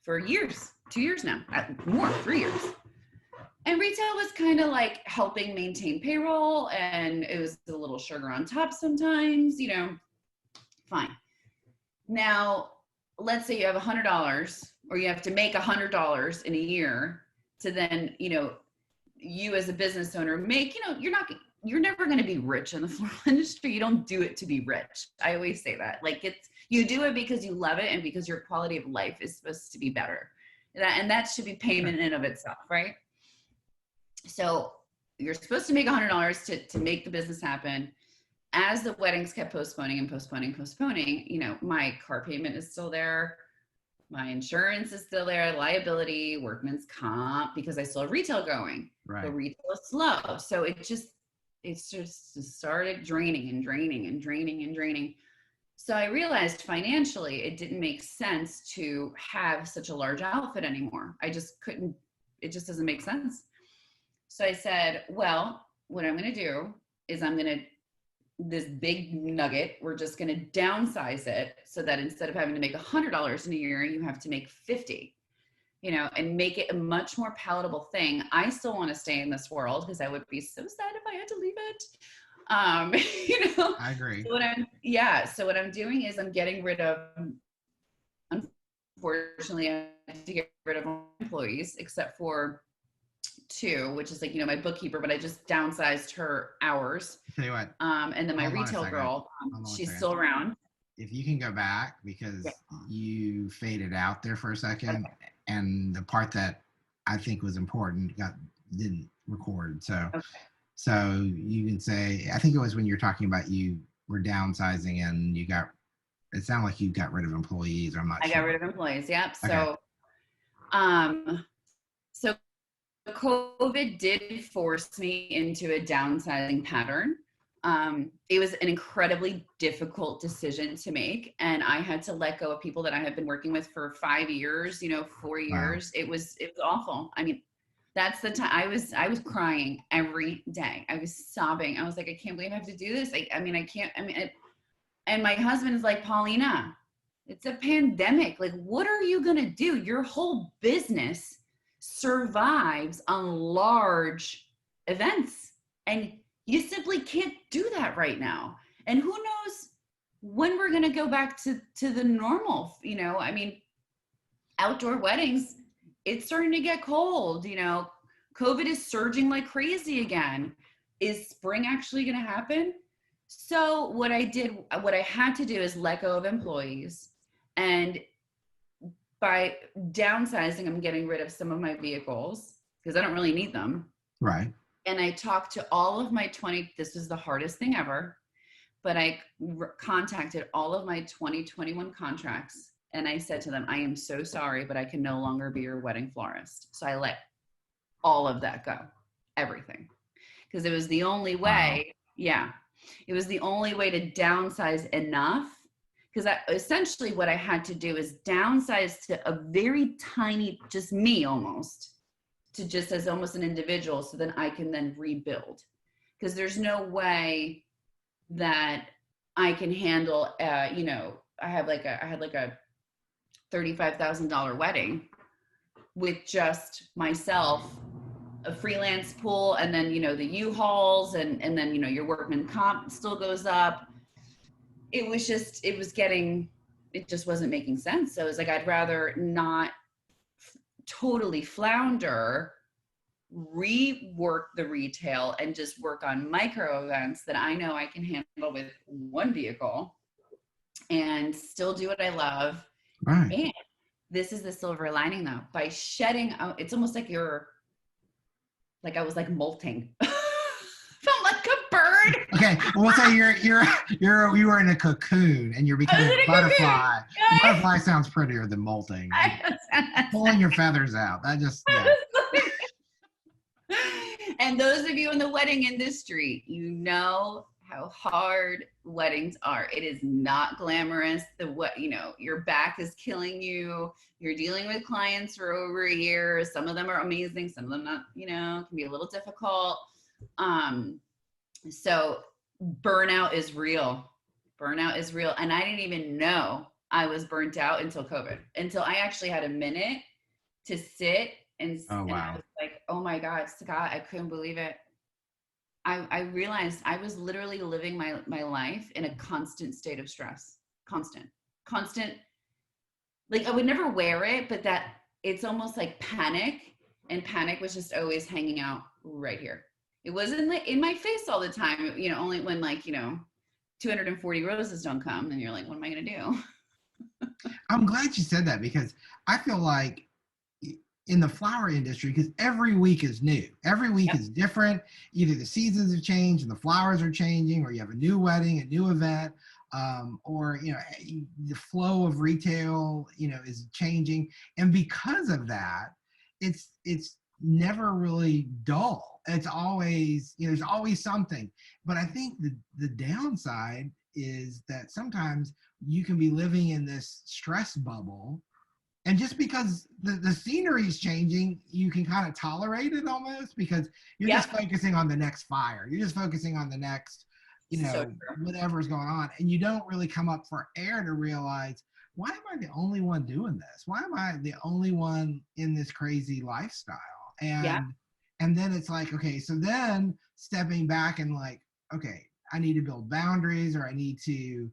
for years, 2 years now, more, 3 years. And retail was kind of like helping maintain payroll, and it was a little sugar on top sometimes, fine. Now, let's say you have $100, or you have to make $100 in a year to then, you as a business owner make, you're never going to be rich in the floral industry. You don't do it to be rich. I always say that. Like you do it because you love it and because your quality of life is supposed to be better. And that should be payment in and of itself, right? So you're supposed to make $100 to make the business happen. As the weddings kept postponing and postponing, you know, my car payment is still there. My insurance is still there, liability, workman's comp, because I still have retail going. Right. The retail is slow. So it's just started draining and draining and draining and draining. So I realized financially, it didn't make sense to have such a large outfit anymore. I just couldn't, it just doesn't make sense. So I said, well, what I'm going to do is this big nugget, we're just going to downsize it so that instead of having to make $100 in a year, you have to make 50, you know, and make it a much more palatable thing. I still want to stay in this world because I would be so sad if I had to leave it. You know, I agree. So what I'm doing is I'm getting rid of, unfortunately, I have to get rid of employees except for 2, which is like, you know, my bookkeeper, but I just downsized her hours. Tell you what. And then my retail girl, she's still around. If you can go back, because you faded out there for a second, Okay. and the part that I think was important didn't record. So, so you can say, I think it was when you were talking about you were downsizing and it sounded like you got rid of employees. Or I'm not sure. I got rid of employees. Yep. Okay. So COVID did force me into a downsizing pattern. It was an incredibly difficult decision to make, and I had to let go of people that I had been working with for 5 years, you know, 4 years. Wow. It was awful. I mean, that's the time I was crying every day. I was sobbing. I was like, I can't believe I have to do this. And my husband is like, Paulina, it's a pandemic. Like, what are you going to do? Your whole business survives on large events, and you simply can't do that right now. And who knows when we're going to go back to the normal, you know. I mean, outdoor weddings, it's starting to get cold, you know. COVID is surging like crazy again. Is spring actually going to happen? So what I had to do is let go of employees, and by downsizing, I'm getting rid of some of my vehicles because I don't really need them. Right. And I talked to all of my this was the hardest thing ever, but I contacted all of my 2021 contracts, and I said to them, I am so sorry, but I can no longer be your wedding florist. So I let all of that go, everything, because it was the only way. Wow. Yeah. It was the only way to downsize enough. Because essentially what I had to do is downsize to a very tiny, just me almost, to just as almost an individual, so then I can then rebuild. Because there's no way that I can handle, you know, I had like a $35,000 wedding with just myself, a freelance pool, and then, you know, the U-Hauls, and then, you know, your workman comp still goes up. It just wasn't making sense. So it was like, I'd rather not totally flounder, rework the retail, and just work on micro events that I know I can handle with one vehicle and still do what I love. Right. And this is the silver lining though, by shedding out, it's almost like I was like molting. Felt like a bird. Okay, well, we'll say you were in a cocoon and you're becoming a butterfly. Okay. Butterfly sounds prettier than molting. Pulling your feathers out. That just, yeah. And those of you in the wedding industry, you know how hard weddings are. It is not glamorous. Your back is killing you. You're dealing with clients for over a year. Some of them are amazing. Some of them not, you know, can be a little difficult. So burnout is real. Burnout is real. And I didn't even know I was burnt out until COVID, until I actually had a minute to sit and, wow. And I was like, oh my God, Scott, I couldn't believe it. I realized I was literally living my life in a constant state of stress. Constant. Like I would never wear it, but that it's almost like panic, and panic was just always hanging out right here. It wasn't like in my face all the time, you know, only when 240 roses don't come and you're like, what am I going to do? I'm glad you said that, because I feel like, in the flower industry, because every week is new. Every week is different. Either the seasons have changed and the flowers are changing, or you have a new wedding, a new event, or the flow of retail, is changing. And because of that, it's never really dull. It's always, there's always something. But I think the downside is that sometimes you can be living in this stress bubble, and just because the scenery is changing, you can kind of tolerate it almost, because you're just focusing on the next fire. You're just focusing on the next, whatever's going on. And you don't really come up for air to realize, why am I the only one doing this? Why am I the only one in this crazy lifestyle? And then it's like, okay, so then stepping back and like, okay, I need to build boundaries, or I need to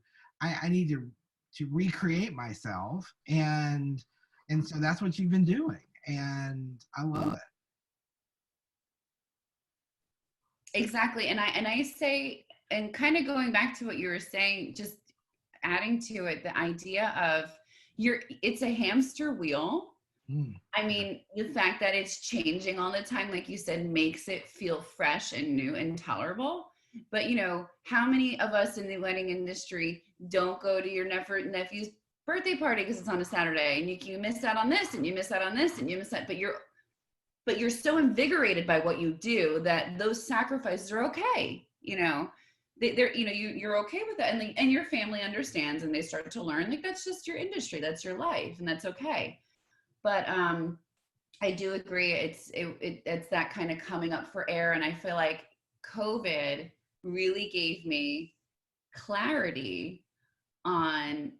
recreate myself. And so that's what you've been doing. And I love it. Exactly. And I say, and kind of going back to what you were saying, just adding to it, the idea of it's a hamster wheel. I mean, the fact that it's changing all the time, like you said, makes it feel fresh and new and tolerable. But how many of us in the wedding industry don't go to your nephew's birthday party because it's on a Saturday, and you miss out on this, and you miss out on this, and you miss that, but you're so invigorated by what you do that those sacrifices are okay. They're you're okay with that, and your family understands, and they start to learn, like, that's just your industry, that's your life, and that's okay. But I do agree, it's that kind of coming up for air. And I feel like COVID really gave me clarity on,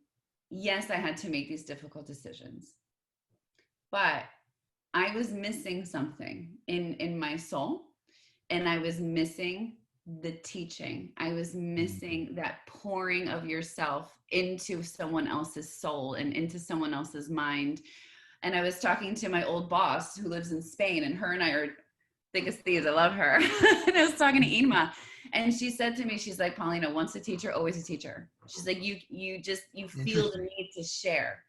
yes, I had to make these difficult decisions, but I was missing something in my soul, and I was missing the teaching. I was missing that pouring of yourself into someone else's soul and into someone else's mind. And I was talking to my old boss who lives in Spain, and her and I are thick as thieves. I love her. And I was talking to Inma, and she said to me, she's like, Paulina, once a teacher, always a teacher. She's like, you feel the need to share.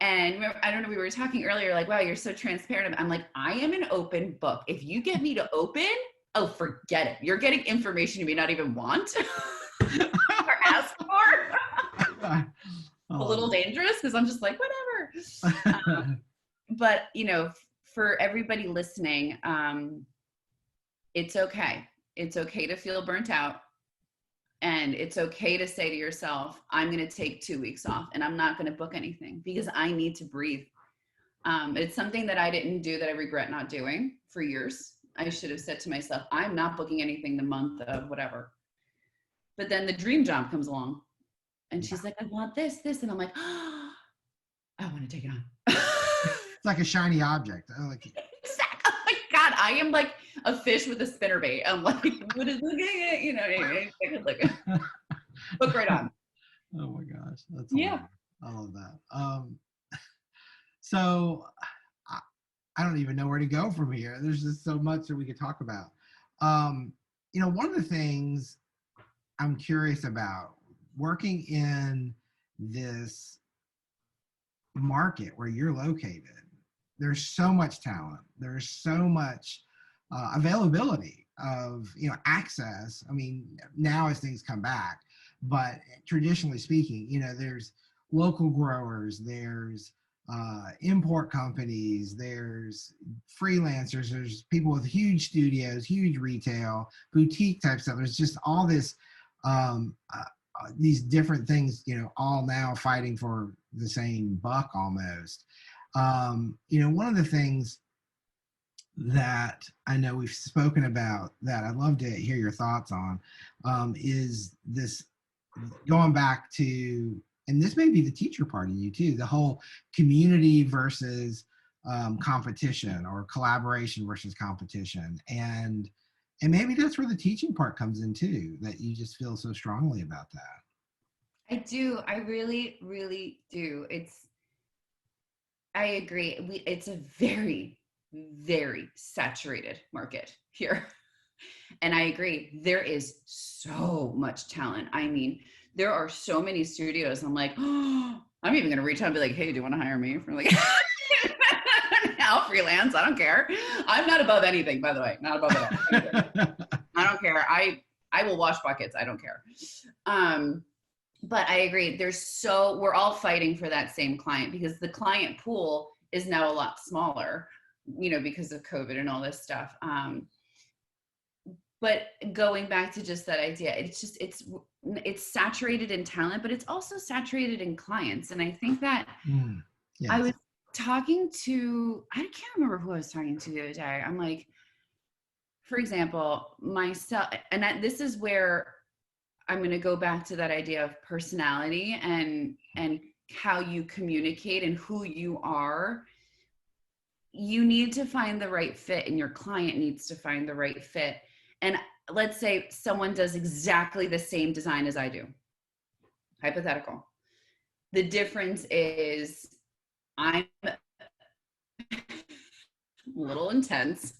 And remember, I don't know, we were talking earlier, like, wow, you're so transparent. I'm like, I am an open book. If you get me to open, oh, forget it. You're getting information you may not even want or ask for. A little dangerous, because I'm just like, whatever. But for everybody listening, it's okay. It's okay to feel burnt out. And it's okay to say to yourself, I'm going to take 2 weeks off, and I'm not going to book anything because I need to breathe. It's something that I didn't do, that I regret not doing for years. I should have said to myself, I'm not booking anything the month of whatever. But then the dream job comes along, and she's like, I want this. And I'm like, oh, I want to take it on. It's like a shiny object. I like it. Exactly. Oh my God, I am like a fish with a spinnerbait. I'm like, what is looking at? Anyway, book right on. Oh my gosh. That's hilarious. I love that. So I don't even know where to go from here. There's just so much that we could talk about. One of the things I'm curious about, working in this market where you're located, there's so much talent. There's so much availability of, access. I mean, now as things come back, but traditionally speaking, there's local growers, there's import companies, there's freelancers, there's people with huge studios, huge retail, boutique type stuff. There's just all this, these different things, all now fighting for the same buck almost. One of the things that I know we've spoken about that I'd love to hear your thoughts on is this, going back to, and this may be the teacher part of you too, the whole community versus competition, or collaboration versus competition. And maybe that's where the teaching part comes in too, that you just feel so strongly about that. I do. I really, really do. I agree. It's a very, very saturated market here. And I agree. There is so much talent. I mean, there are so many studios. I'm like, oh, I'm even going to reach out and be like, hey, do you want to hire me for like now? I'll freelance. I don't care. I'm not above anything, by the way. Not above it all. I don't care. I will wash buckets. I don't care. But I agree. We're all fighting for that same client because the client pool is now a lot smaller, because of COVID and all this stuff. But going back to just that idea, it's saturated in talent, but it's also saturated in clients. And I think that yes. I was talking to, I can't remember who I was talking to the other day. I'm like, for example, myself, and this is where I'm going to go back to that idea of personality and how you communicate and who you are. You need to find the right fit, and your client needs to find the right fit. And let's say someone does exactly the same design as I do. Hypothetical. The difference is I'm a little intense.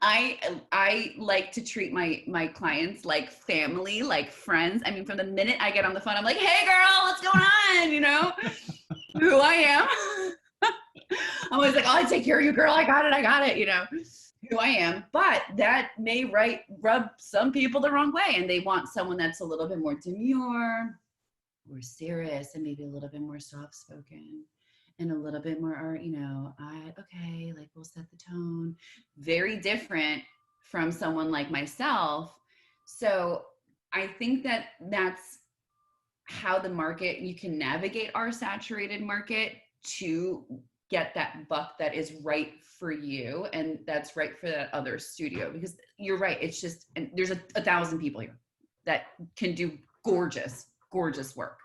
I like to treat my clients like family, like friends. I mean, from the minute I get on the phone, I'm like, hey girl, what's going on? Who I am. I'm always like, oh, I take care of you, girl. I got it. Who I am. But that may rub some people the wrong way. And they want someone that's a little bit more demure, more serious, and maybe a little bit more soft-spoken. And a little bit more, okay, like we'll set the tone. Very different from someone like myself. So I think that that's how the market, you can navigate our saturated market to get that buck that is right for you and that's right for that other studio. Because you're right, it's just, and there's 1,000 people here that can do gorgeous work.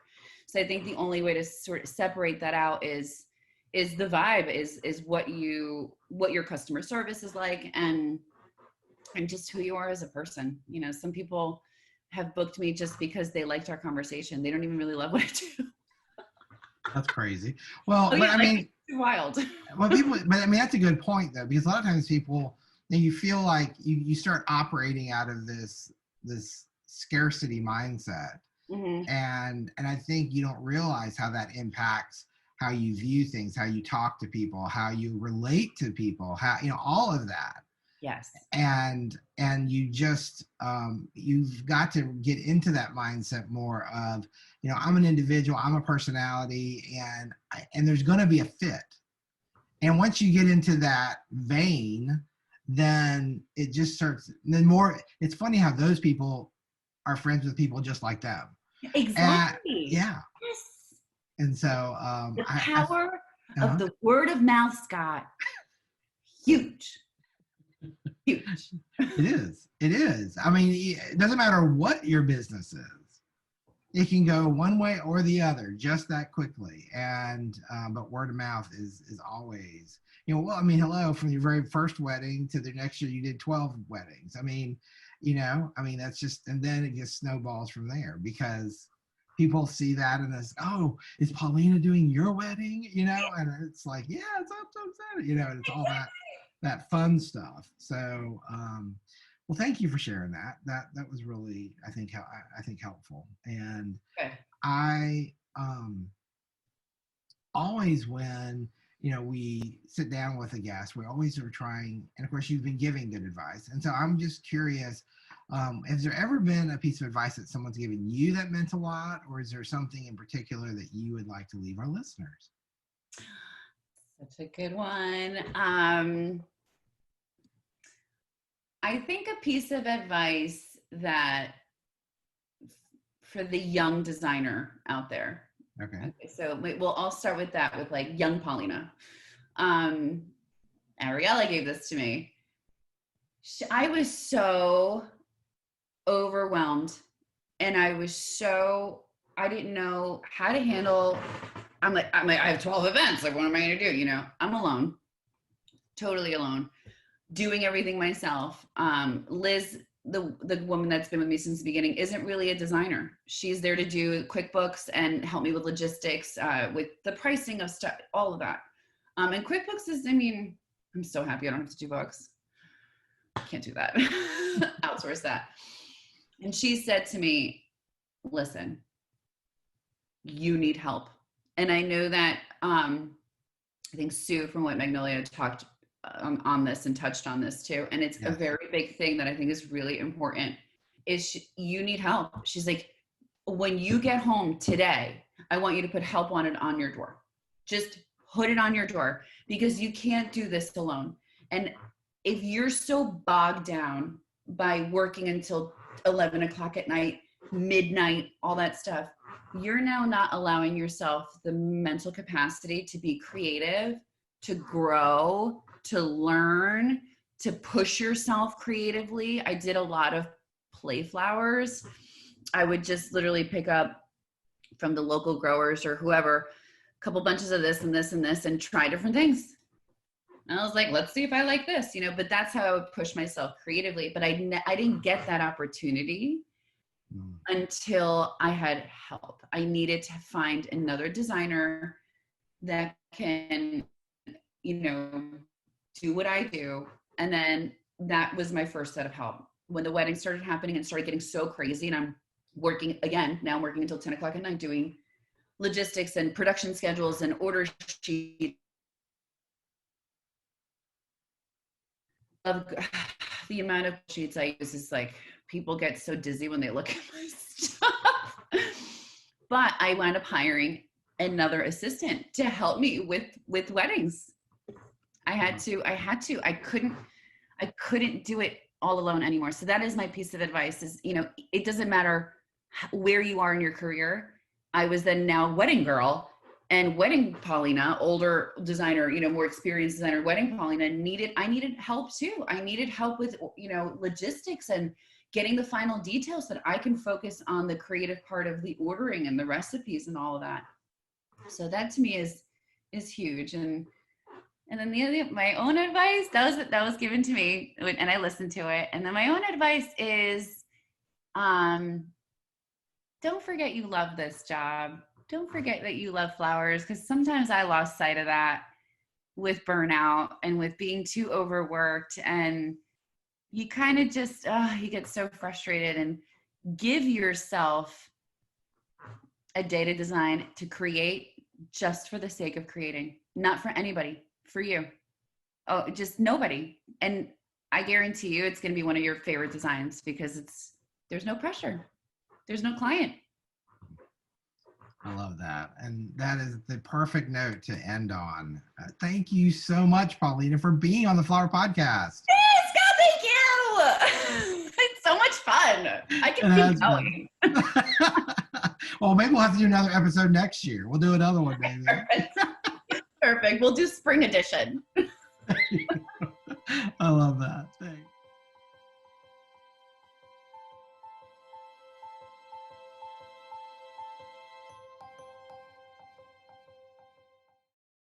So I think the only way to sort of separate that out is the vibe, is what your customer service is like, and just who you are as a person. Some people have booked me just because they liked our conversation. They don't even really love what I do. That's crazy. Well, but I mean, it's wild. But I mean, that's a good point though, because a lot of times people, you feel like you start operating out of this scarcity mindset. Mm-hmm. And I think you don't realize how that impacts how you view things, how you talk to people, how you relate to people, how, all of that. Yes. And you just, you've got to get into that mindset more of, I'm an individual, I'm a personality, and there's going to be a fit. And once you get into that vein, then it just starts, then more, it's funny how those people are friends with people just like them. Exactly. Yeah. Yes. And so the power of the word of mouth, Scott. Huge. It is. I mean, it doesn't matter what your business is. It can go one way or the other just that quickly. And but word of mouth is always, hello, from your very first wedding to the next year you did 12 weddings. I mean, that's just, and then it just snowballs from there because people see that and it's, oh, is Paulina doing your wedding? And it's like, yeah, it's up, and it's all that fun stuff. So, well, thank you for sharing that. That was really, I think helpful. And okay. I always, when we sit down with a guest, we always are trying, and of course you've been giving good advice. And so I'm just curious, has there ever been a piece of advice that someone's given you that meant a lot, or is there something in particular that you would like to leave our listeners? Such a good one. I think a piece of advice that for the young designer out there. Okay, so I'll start with that, with like young Paulina. Ariella gave this to me. I was so overwhelmed, and I didn't know how to handle. I'm like, I have 12 events. Like, what am I going to do? I'm alone, totally alone, doing everything myself. Liz, the woman that's been with me since the beginning, isn't really a designer. She's there to do QuickBooks and help me with logistics, with the pricing of stuff, all of that. And QuickBooks is, I'm so happy I don't have to do books. Can't do that. Outsource that. And she said to me, listen, you need help. And I know that I think Sue from White Magnolia talked on this and touched on this too. And it's a Yes. very big thing that I think is really important is you need help. She's like, when you get home today, I want you to put help wanted on your door. Just put it on your door because you can't do this alone. And if you're so bogged down by working until 11 o'clock at night, midnight, all that stuff, you're now not allowing yourself the mental capacity to be creative, to grow, to learn, to push yourself creatively. I did a lot of play flowers. I would just literally pick up from the local growers or whoever, a couple bunches of this and this and this and try different things. And I was like, let's see if I like this, you know, but that's how I would push myself creatively. But I didn't get that opportunity until I had help. I needed to find another designer that can, you know, do what I do. And then that was my first set of help. When the wedding started happening and started getting so crazy, and I'm working again, now I'm working until 10 o'clock at night doing logistics and production schedules and order sheets. The amount of sheets I use is like, people get so dizzy when they look at my stuff. But I wound up hiring another assistant to help me with weddings. I couldn't do it all alone anymore. So that is my piece of advice is, you know, it doesn't matter where you are in your career. I was then now wedding girl and wedding Paulina, older designer, you know, more experienced designer, wedding Paulina I needed help too. I needed help with, you know, logistics and getting the final details so that I can focus on the creative part of the ordering and the recipes and all of that. So that to me is huge. And then my own advice that was given to me and I listened to it. And then my own advice is, don't forget you love this job. Don't forget that you love flowers, because sometimes I lost sight of that with burnout and with being too overworked, and you kind of just, you get so frustrated. And give yourself a day to design, to create just for the sake of creating, not for anybody, for you. Oh, just nobody. And I guarantee you it's going to be one of your favorite designs because there's no pressure. There's no client. I love that. And that is the perfect note to end on. Thank you so much, Paulina, for being on the Flower Podcast. Hey, Scott, thank you. It's so much fun. I can keep going. Well, maybe we'll have to do another episode next year. We'll do another one, baby. Perfect. We'll do spring edition. I love that.